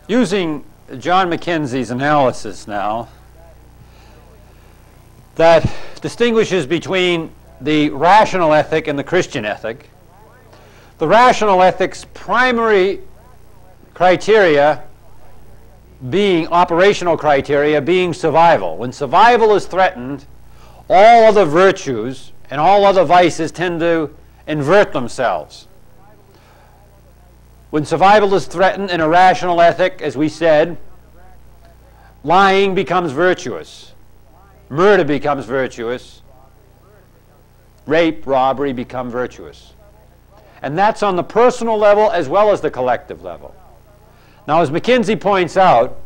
using John Mackenzie's analysis now that distinguishes between the rational ethic and the Christian ethic, the rational ethic's primary criteria being operational criteria being survival. When survival is threatened, all other virtues and all other vices tend to invert themselves. When survival is threatened in a rational ethic, as we said, lying becomes virtuous, murder becomes virtuous, rape, robbery become virtuous. And that's on the personal level as well as the collective level. Now, as Mackenzie points out,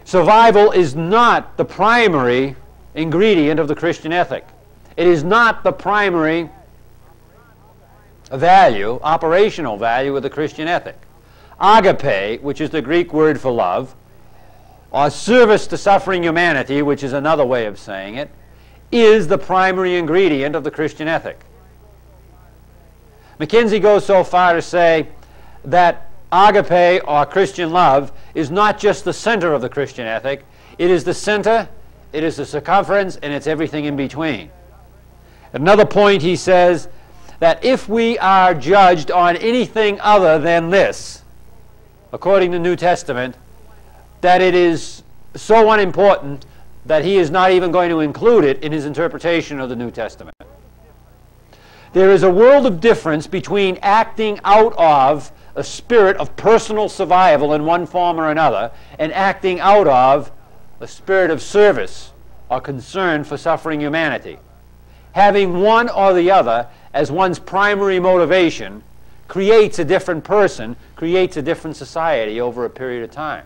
survival is not the primary ingredient of the Christian ethic. It is not the primary value, operational value of the Christian ethic. Agape, which is the Greek word for love, or service to suffering humanity, which is another way of saying it, is the primary ingredient of the Christian ethic. Mackenzie goes so far to say that agape, or Christian love, is not just the center of the Christian ethic. It is the center, it is the circumference, and it's everything in between. At another point, he says that if we are judged on anything other than this, according to the New Testament, that it is so unimportant that he is not even going to include it in his interpretation of the New Testament. There is a world of difference between acting out of a spirit of personal survival in one form or another and acting out of a spirit of service or concern for suffering humanity. Having one or the other as one's primary motivation creates a different person, creates a different society over a period of time.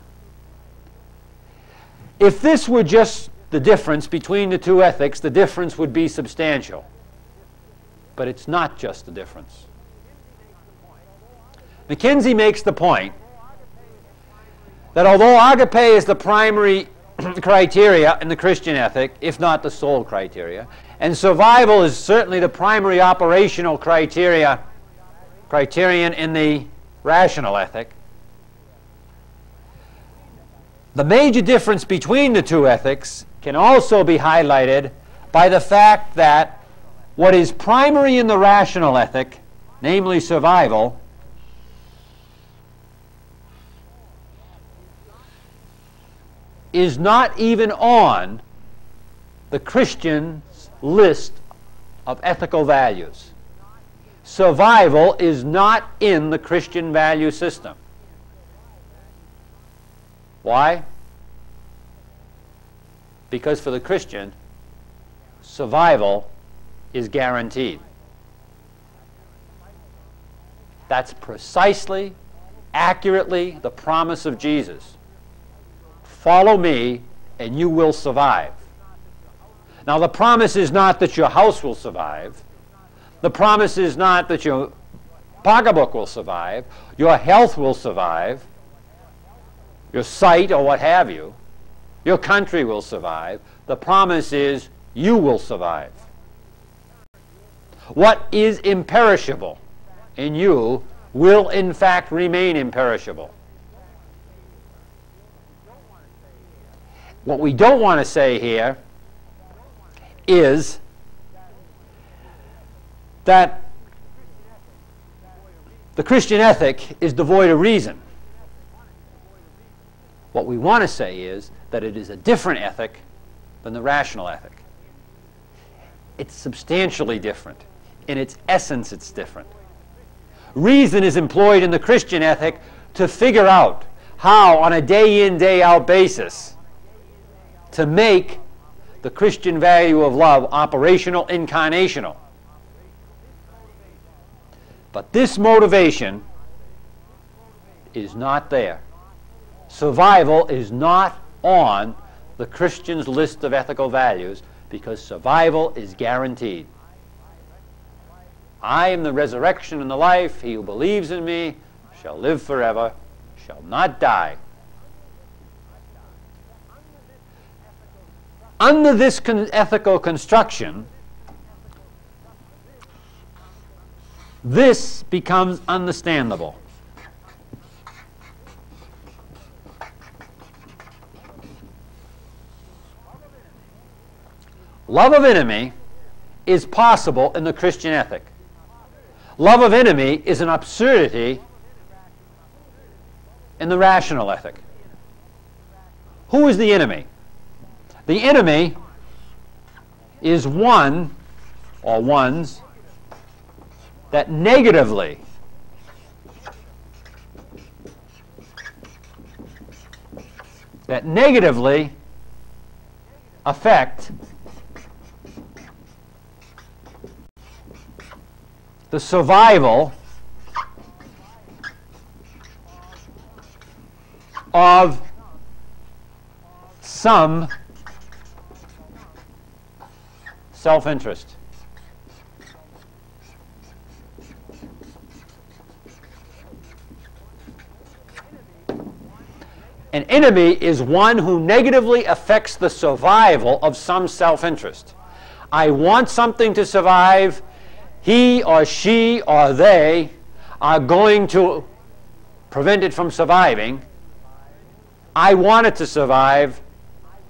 If this were just the difference between the two ethics, the difference would be substantial. But it's not just the difference. Mackenzie makes the point that although agape is the primary criteria in the Christian ethic, if not the sole criteria, and survival is certainly the primary operational criterion in the rational ethic, the major difference between the two ethics can also be highlighted by the fact that what is primary in the rational ethic, namely survival, is not even on the Christian's list of ethical values. Survival is not in the Christian value system. Why? Because for the Christian, survival is guaranteed. That's precisely, accurately the promise of Jesus. Follow me and you will survive. Now, the promise is not that your house will survive. The promise is not that your pocketbook will survive. Your health will survive. Your sight or what have you. Your country will survive. The promise is you will survive. What is imperishable in you will in fact remain imperishable. What we don't want to say here is that the Christian ethic is devoid of reason. What we want to say is that it is a different ethic than the rational ethic. It's substantially different. In its essence, it's different. Reason is employed in the Christian ethic to figure out how, on a day-in, day-out basis, to make the Christian value of love operational, incarnational. But this motivation is not there. Survival is not on the Christian's list of ethical values because survival is guaranteed. I am the resurrection and the life. He who believes in me shall live forever, shall not die. Under this ethical construction, this becomes understandable. Love of enemy is possible in the Christian ethic. Love of enemy is an absurdity in the rational ethic. Who is the enemy? The enemy is one or ones that negatively affect the survival of some self-interest. An enemy is one who negatively affects the survival of some self-interest. I want something to survive. He or she or they are going to prevent it from surviving. I want it to survive.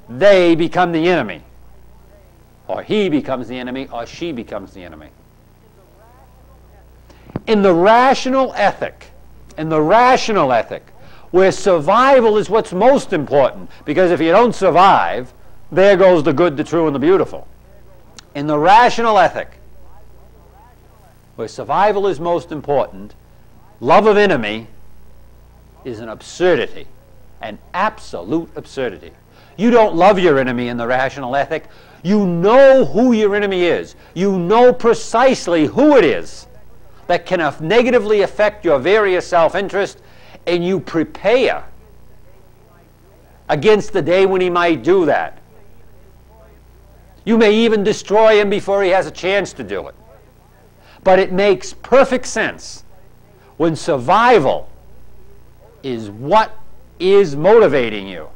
They become the enemy. Or he becomes the enemy, or she becomes the enemy. In the rational ethic, where survival is what's most important, because if you don't survive, there goes the good, the true, and the beautiful. In the rational ethic, where survival is most important, love of enemy is an absurdity, an absolute absurdity. You don't love your enemy in the rational ethic. You know who your enemy is. You know precisely who it is that can negatively affect your various self-interest, and you prepare against the day when he might do that. You may even destroy him before he has a chance to do it. But it makes perfect sense when survival is what is motivating you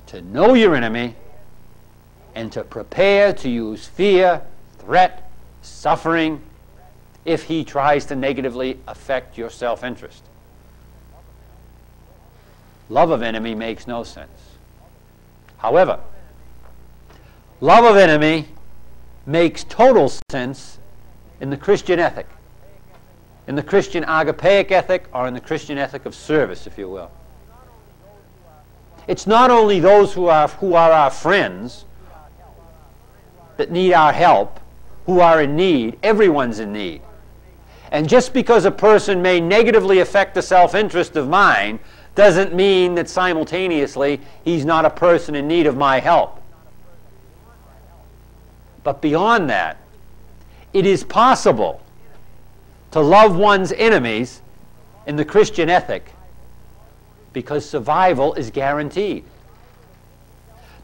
to know your enemy and to prepare to use fear, threat, suffering if he tries to negatively affect your self-interest. Love of enemy makes no sense. However, love of enemy makes total sense in the Christian ethic, in the Christian agapeic ethic, or in the Christian ethic of service, if you will. It's not only those who are our friends that need our help, who are in need. Everyone's in need. And just because a person may negatively affect the self-interest of mine doesn't mean that simultaneously he's not a person in need of my help. But beyond that, it is possible to love one's enemies in the Christian ethic because survival is guaranteed.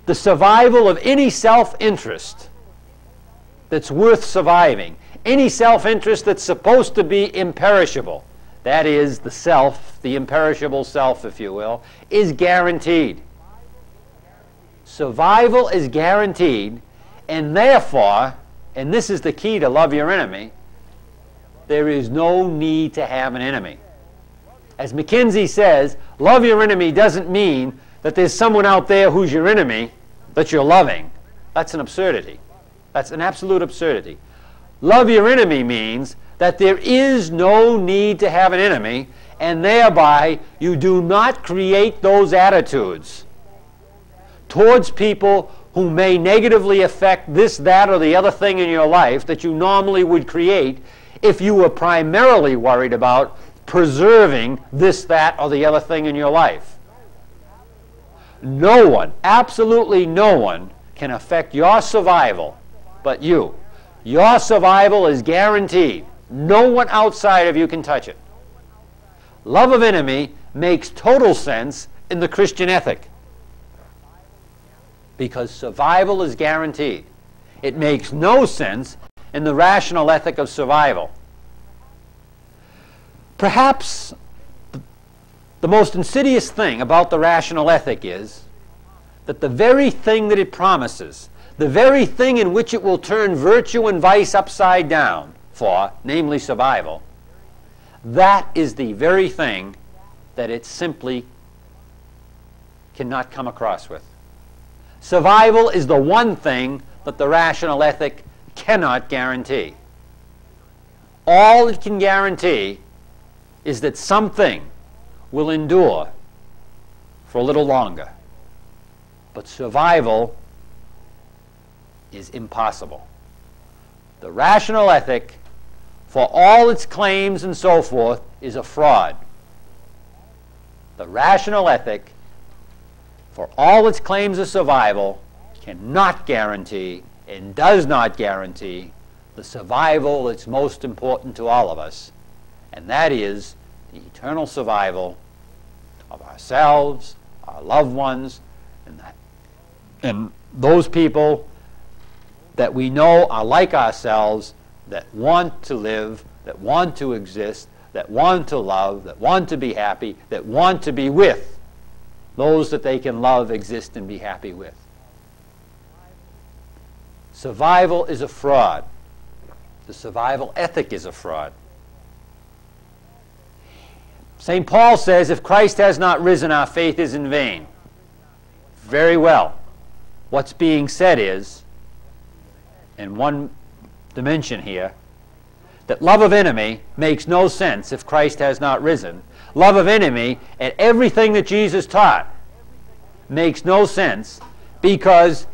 The survival of any self-interest that's worth surviving, any self-interest that's supposed to be imperishable, that is, the self, the imperishable self, if you will, is guaranteed. Survival is guaranteed, and therefore, and this is the key to love your enemy, there is no need to have an enemy. As Mackenzie says, love your enemy doesn't mean that there's someone out there who's your enemy that you're loving. That's an absurdity. That's an absolute absurdity. Love your enemy means that there is no need to have an enemy, and thereby you do not create those attitudes towards people who may negatively affect this, that, or the other thing in your life that you normally would create if you were primarily worried about preserving this, that, or the other thing in your life. No one, absolutely no one, can affect your survival but you. Your survival is guaranteed. No one outside of you can touch it. Love of enemy makes total sense in the Christian ethic because survival is guaranteed. It makes no sense in the rational ethic of survival. Perhaps the most insidious thing about the rational ethic is that the very thing that it promises, the very thing in which it will turn virtue and vice upside down for, namely survival, that is the very thing that it simply cannot come across with. Survival is the one thing that the rational ethic cannot guarantee. All it can guarantee is that something will endure for a little longer. But survival is impossible. The rational ethic, for all its claims and so forth, is a fraud. The rational ethic, for all its claims of survival, cannot guarantee and does not guarantee the survival that's most important to all of us, and that is the eternal survival of ourselves, our loved ones, and those people that we know are like ourselves, that want to live, that want to exist, that want to love, that want to be happy, that want to be with those that they can love, exist, and be happy with. Survival is a fraud. The survival ethic is a fraud. St. Paul says, if Christ has not risen, our faith is in vain. Very well. What's being said is, in one dimension here, that love of enemy makes no sense if Christ has not risen. Love of enemy and everything that Jesus taught makes no sense because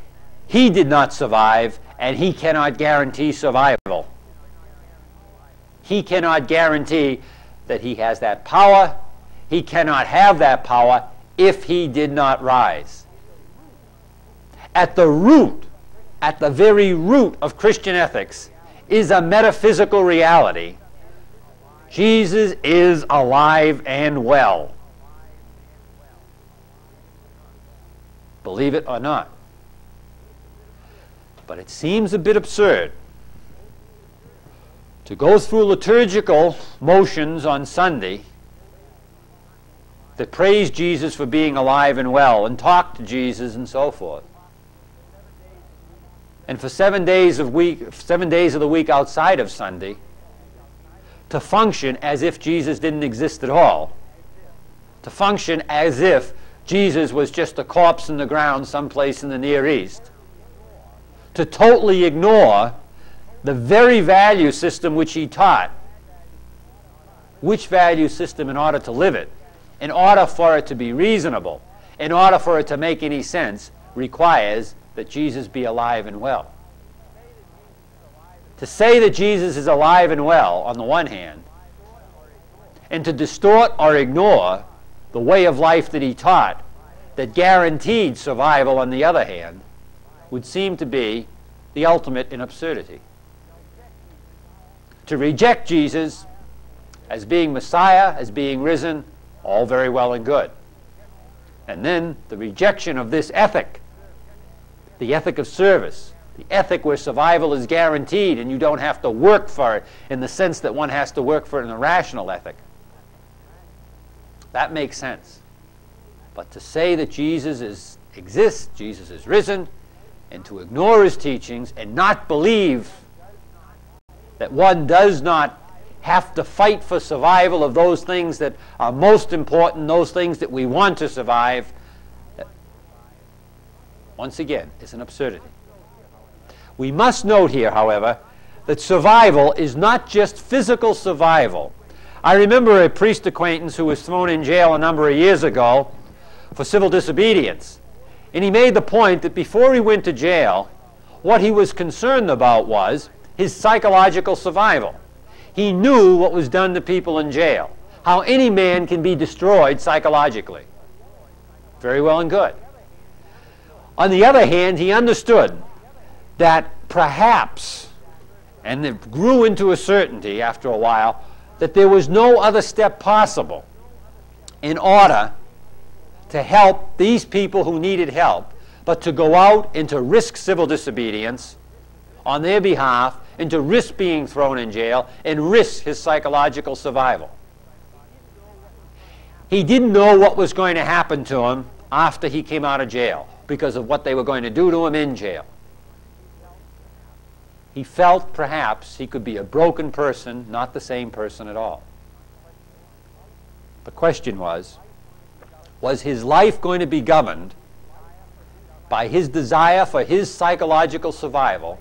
he did not survive and he cannot guarantee survival. He cannot guarantee that he has that power. He cannot have that power if he did not rise. At the root, at the very root of Christian ethics is a metaphysical reality. Jesus is alive and well. Believe it or not. But it seems a bit absurd to go through liturgical motions on Sunday that praise Jesus for being alive and well and talk to Jesus and so forth. And for 7 days of the week outside of Sunday, to function as if Jesus didn't exist at all. To function as if Jesus was just a corpse in the ground someplace in the Near East. To totally ignore the very value system which he taught. Which value system, in order to live it, in order for it to be reasonable, in order for it to make any sense, requires that Jesus be alive and well. To say that Jesus is alive and well on the one hand, and to distort or ignore the way of life that he taught that guaranteed survival on the other hand, would seem to be the ultimate in absurdity. To reject Jesus as being Messiah, as being risen, all very well and good. And then the rejection of this ethic, the ethic of service, the ethic where survival is guaranteed and you don't have to work for it in the sense that one has to work for it in a rational ethic. That makes sense. But to say that Jesus exists, Jesus is risen, and to ignore his teachings and not believe that one does not have to fight for survival of those things that are most important, those things that we want to survive, once again, is an absurdity. We must note here, however, that survival is not just physical survival. I remember a priest acquaintance who was thrown in jail a number of years ago for civil disobedience. And he made the point that before he went to jail, what he was concerned about was his psychological survival. He knew what was done to people in jail, how any man can be destroyed psychologically. Very well and good. On the other hand, he understood that perhaps, and it grew into a certainty after a while, that there was no other step possible in order to help these people who needed help, but to go out and to risk civil disobedience on their behalf, and to risk being thrown in jail, and risk his psychological survival. He didn't know what was going to happen to him after he came out of jail because of what they were going to do to him in jail. He felt perhaps he could be a broken person, not the same person at all. The question was his life going to be governed by his desire for his psychological survival,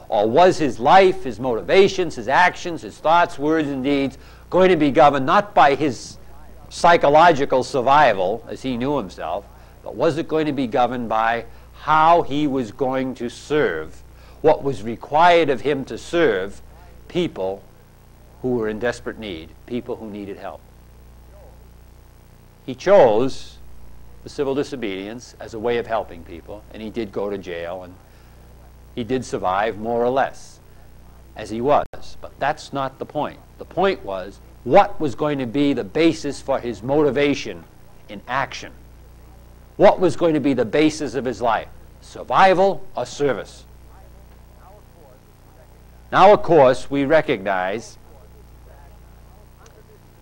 or was his life, his motivations, his actions, his thoughts, words, and deeds going to be governed not by his psychological survival as he knew himself, but was it going to be governed by how he was going to serve what was required of him to serve people who were in desperate need, people who needed help? He chose the civil disobedience as a way of helping people, and he did go to jail, and he did survive more or less as he was. But that's not the point. The point was what was going to be the basis for his motivation in action. What was going to be the basis of his life? Survival or service? Now, of course, we recognize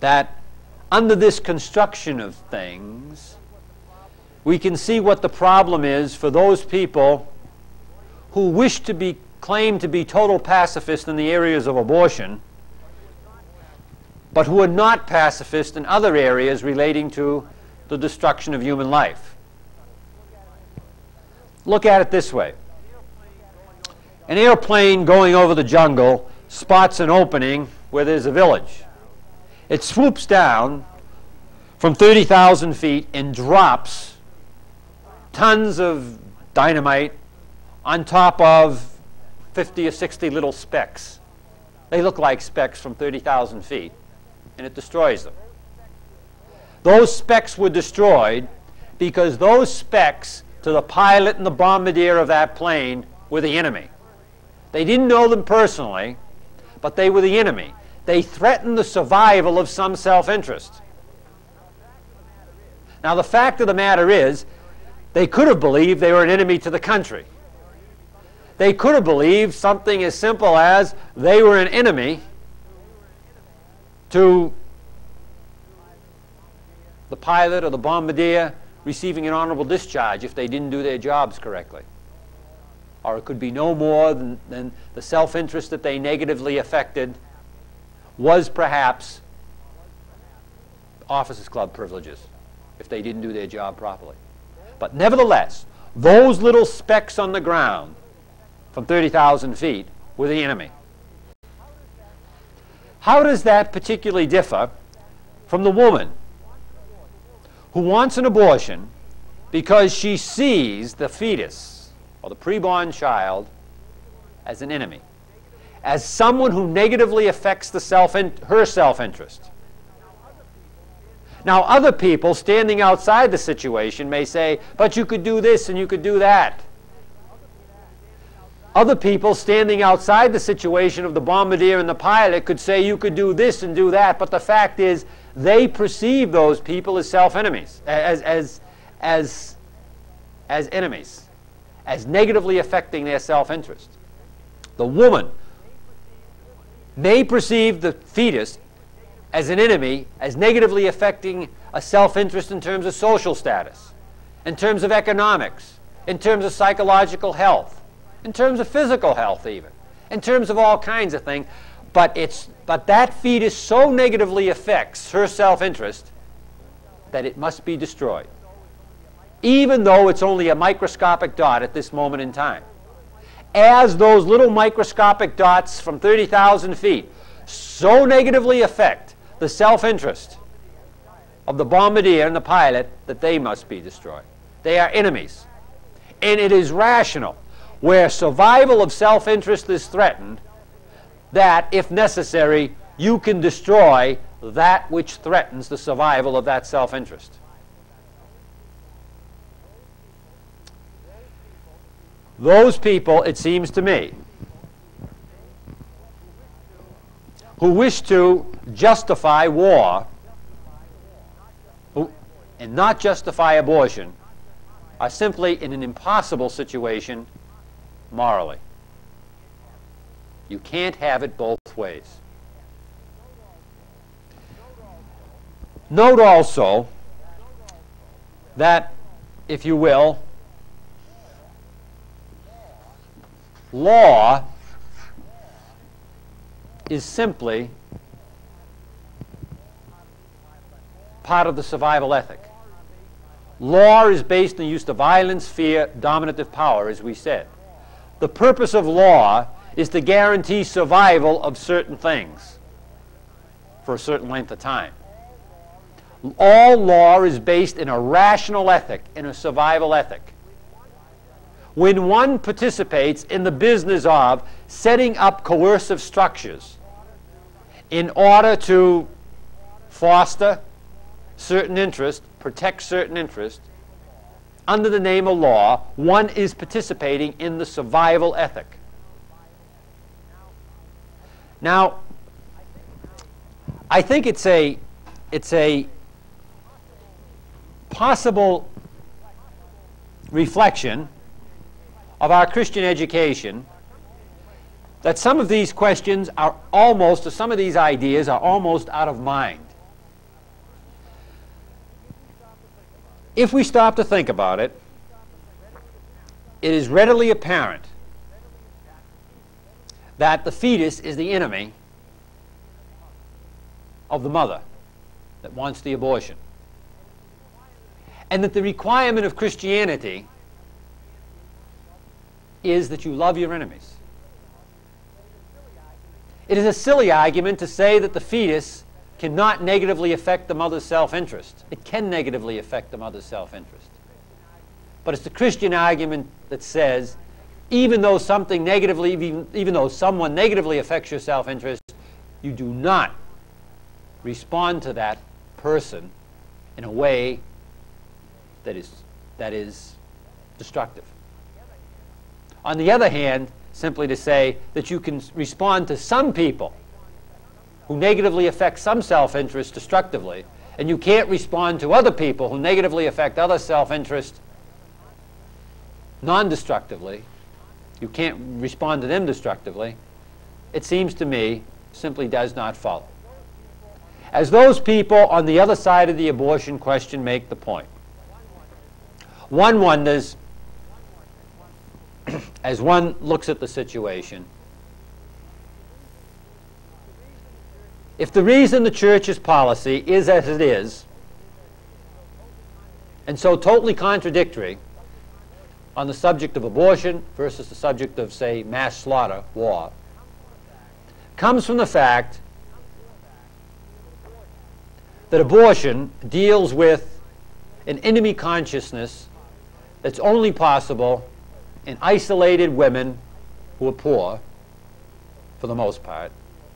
that under this construction of things, we can see what the problem is for those people who wish to be claimed to be total pacifists in the areas of abortion, but who are not pacifists in other areas relating to the destruction of human life. Look at it this way. An airplane going over the jungle spots an opening where there's a village. It swoops down from 30,000 feet and drops tons of dynamite on top of 50 or 60 little specks. They look like specks from 30,000 feet, and it destroys them. Those specks were destroyed because those specks, to the pilot and the bombardier of that plane, were the enemy. They didn't know them personally, but they were the enemy. They threatened the survival of some self-interest. Now, the fact of the matter is, they could have believed they were an enemy to the country. They could have believed something as simple as they were an enemy to the pilot or the bombardier receiving an honorable discharge if they didn't do their jobs correctly. Or it could be no more than the self-interest that they negatively affected was perhaps officers' club privileges if they didn't do their job properly. But nevertheless, those little specks on the ground from 30,000 feet were the enemy. How does that particularly differ from the woman who wants an abortion because she sees the fetus or the preborn child as an enemy, as someone who negatively affects her self-interest? Now, other people standing outside the situation may say, but you could do this and you could do that. Other people standing outside the situation of the bombardier and the pilot could say you could do this and do that, but the fact is they perceive those people as self-enemies, as enemies, as negatively affecting their self-interest. The woman may perceive the fetus as an enemy, as negatively affecting a self-interest in terms of social status, in terms of economics, in terms of psychological health, in terms of physical health even, in terms of all kinds of things. But that fetus so negatively affects her self-interest that it must be destroyed, even though it's only a microscopic dot at this moment in time. As those little microscopic dots from 30,000 feet so negatively affect the self-interest of the bombardier and the pilot that they must be destroyed. They are enemies. And it is rational, where survival of self-interest is threatened, that, if necessary, you can destroy that which threatens the survival of that self-interest. Those people, it seems to me, who wish to justify war and not justify abortion are simply in an impossible situation morally. You can't have it both ways. Note also that, if you will, law is simply part of the survival ethic. Law is based on the use of violence, fear, dominative power, as we said. The purpose of law is to guarantee survival of certain things for a certain length of time. All law is based in a rational ethic, in a survival ethic. When one participates in the business of setting up coercive structures in order to foster certain interest, protect certain interest, under the name of law, one is participating in the survival ethic. Now, I think it's a possible reflection of our Christian education that some of these questions are almost, or some of these ideas are almost out of mind. If we stop to think about it, it is readily apparent that the fetus is the enemy of the mother that wants the abortion, and that the requirement of Christianity is that you love your enemies. It is a silly argument to say that the fetus cannot negatively affect the mother's self-interest. It can negatively affect the mother's self-interest. But it's the Christian argument that says, even though someone negatively affects your self-interest, you do not respond to that person in a way that is destructive. On the other hand, simply to say that you can respond to some people who negatively affect some self-interest destructively, and you can't respond to other people who negatively affect other self-interest non-destructively, you can't respond to them destructively, it seems to me simply does not follow. As those people on the other side of the abortion question make the point, one wonders, as one looks at the situation, if the reason the church's policy is as it is, and so totally contradictory on the subject of abortion versus the subject of, say, mass slaughter, war, comes from the fact that abortion deals with an enemy consciousness that's only possible in isolated women who are poor, for the most part,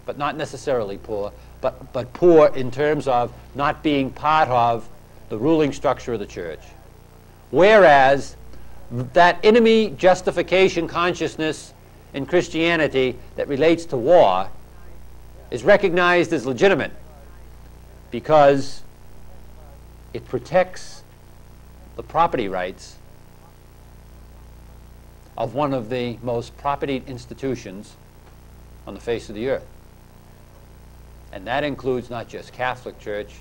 but not necessarily poor, but poor in terms of not being part of the ruling structure of the church. Whereas that enemy justification consciousness in Christianity that relates to war is recognized as legitimate because it protects the property rights of one of the most propertied institutions on the face of the earth. And that includes not just Catholic Church,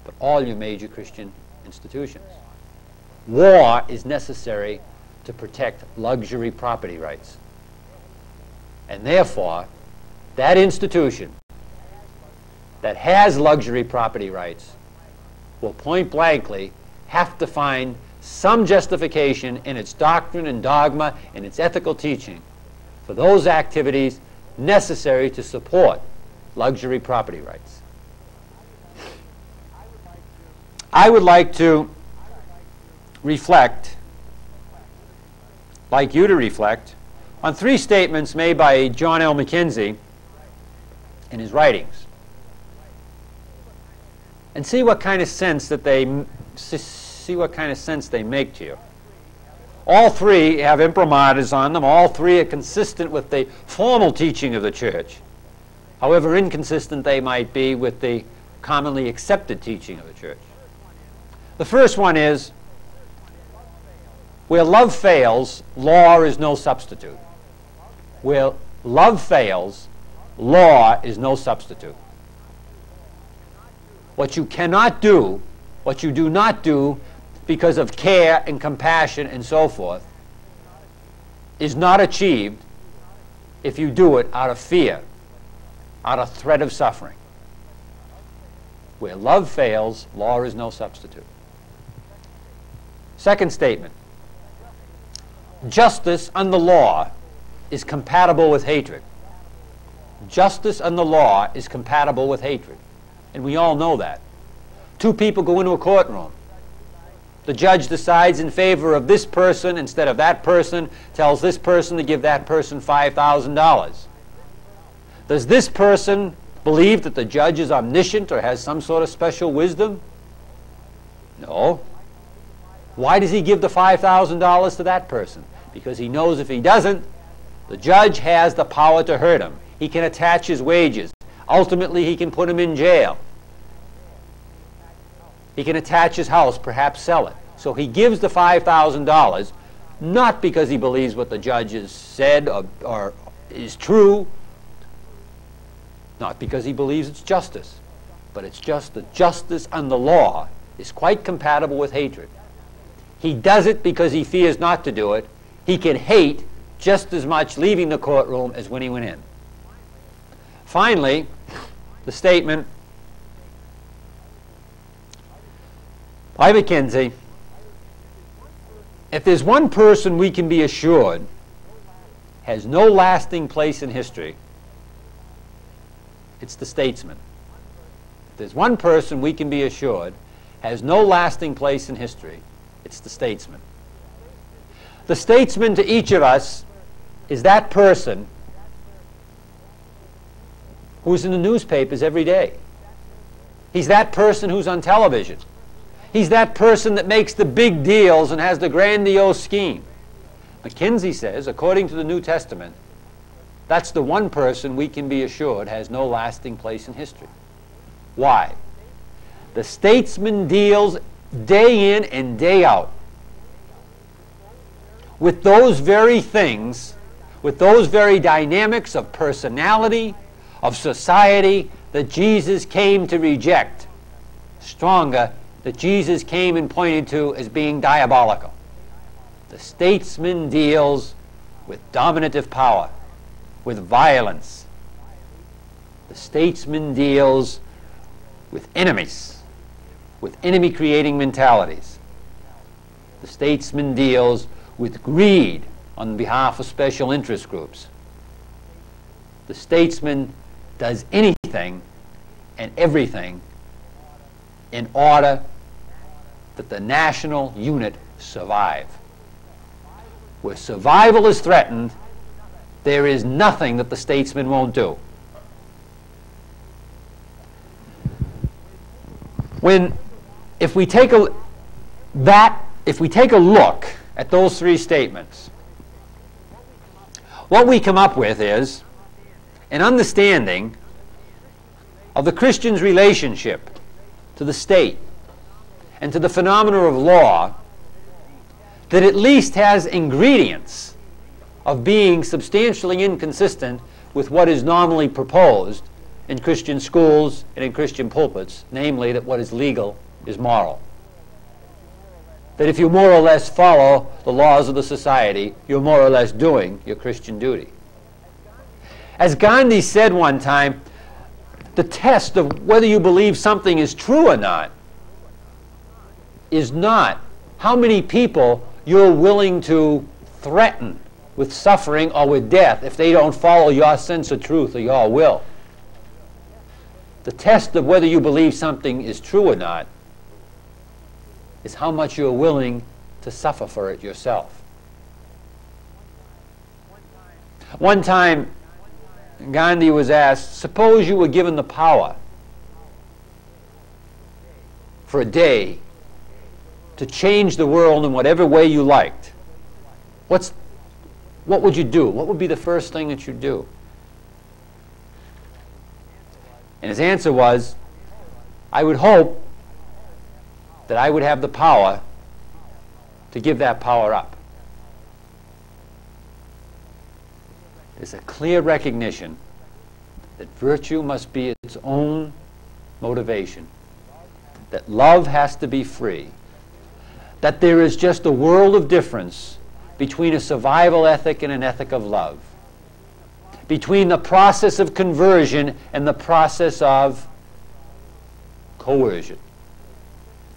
but all your major Christian institutions. War is necessary to protect luxury property rights. And therefore, that institution that has luxury property rights will point blankly have to find some justification in its doctrine and dogma and its ethical teaching for those activities necessary to support luxury property rights. I would like to reflect, like you to reflect, on three statements made by John L. Mackenzie in his writings, and see what kind of sense that they make to you. All three have imprimatur on them. All three are consistent with the formal teaching of the church, however inconsistent they might be with the commonly accepted teaching of the church. The first one is, where love fails, law is no substitute. Where love fails, law is no substitute. What you cannot do, what you do not do because of care and compassion and so forth, is not achieved if you do it out of fear, out of threat of suffering. Where love fails, law is no substitute. Second statement. Justice under law is compatible with hatred. Justice under law is compatible with hatred. And we all know that. Two people go into a courtroom. The judge decides in favor of this person instead of that person, tells this person to give that person $5,000. Does this person believe that the judge is omniscient or has some sort of special wisdom? No. Why does he give the $5,000 to that person? Because he knows if he doesn't, the judge has the power to hurt him. He can attach his wages. Ultimately, he can put him in jail. He can attach his house, perhaps sell it. So he gives the $5,000 not because he believes what the judge has said or is true, not because he believes it's justice, but it's just that justice under law is quite compatible with hatred. He does it because he fears not to do it. He can hate just as much leaving the courtroom as when he went in. Finally, the statement by McKenzie, if there's one person we can be assured has no lasting place in history, it's the statesman. If there's one person we can be assured has no lasting place in history, it's the statesman. The statesman to each of us is that person who's in the newspapers every day. He's that person who's on television. He's that person that makes the big deals and has the grandiose scheme. McKenzie says, according to the New Testament, that's the one person we can be assured has no lasting place in history. Why? The statesman deals day in and day out with those very things, with those very dynamics of personality, of society that Jesus came to reject. Stronger, that Jesus came and pointed to as being diabolical. The statesman deals with dominative power, with violence. The statesman deals with enemies, with enemy-creating mentalities. The statesman deals with greed on behalf of special interest groups. The statesman does anything and everything in order that the national unit survive. Where survival is threatened, there is nothing that the statesman won't do. If we take a look at those three statements, what we come up with is an understanding of the Christian's relationship to the state and to the phenomena of law that at least has ingredients of being substantially inconsistent with what is normally proposed in Christian schools and in Christian pulpits, namely that what is legal is moral. That if you more or less follow the laws of the society, you're more or less doing your Christian duty. As Gandhi said one time, the test of whether you believe something is true or not is not how many people you're willing to threaten with suffering or with death if they don't follow your sense of truth or your will. The test of whether you believe something is true or not is how much you're willing to suffer for it yourself. One time, Gandhi was asked, suppose you were given the power for a day to change the world in whatever way you liked. What would you do? What would be the first thing that you'd do? And his answer was, I would hope that I would have the power to give that power up. There's a clear recognition that virtue must be its own motivation, that love has to be free, that there is just a world of difference between a survival ethic and an ethic of love, between the process of conversion and the process of coercion,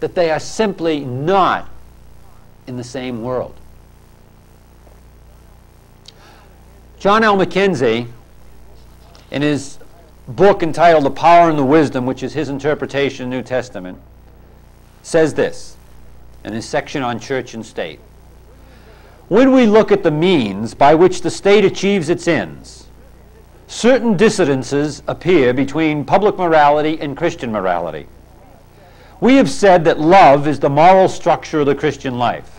that they are simply not in the same world. John L. Mackenzie, in his book entitled The Power and the Wisdom, which is his interpretation of the New Testament, says this in his section on church and state. When we look at the means by which the state achieves its ends, certain dissidences appear between public morality and Christian morality. We have said that love is the moral structure of the Christian life.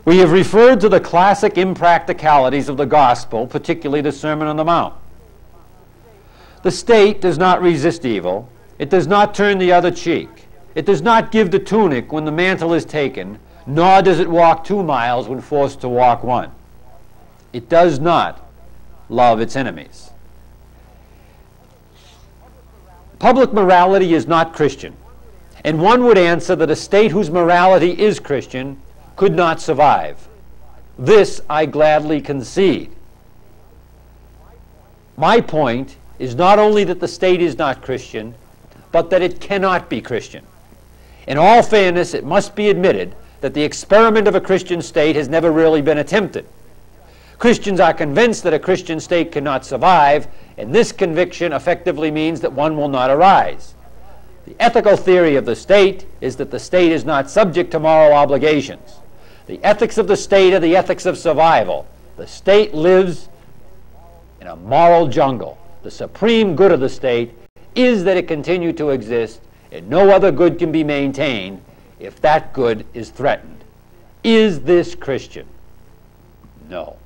We have referred to the classic impracticalities of the gospel, particularly the Sermon on the Mount. The state does not resist evil. It does not turn the other cheek. It does not give the tunic when the mantle is taken, nor does it walk 2 miles when forced to walk 1. It does not love its enemies. Public morality is not Christian, and one would answer that a state whose morality is Christian could not survive. This I gladly concede. My point is not only that the state is not Christian, but that it cannot be Christian. In all fairness, it must be admitted that the experiment of a Christian state has never really been attempted. Christians are convinced that a Christian state cannot survive, and this conviction effectively means that one will not arise. The ethical theory of the state is that the state is not subject to moral obligations. The ethics of the state are the ethics of survival. The state lives in a moral jungle. The supreme good of the state is that it continue to exist, and no other good can be maintained if that good is threatened. Is this Christian? No.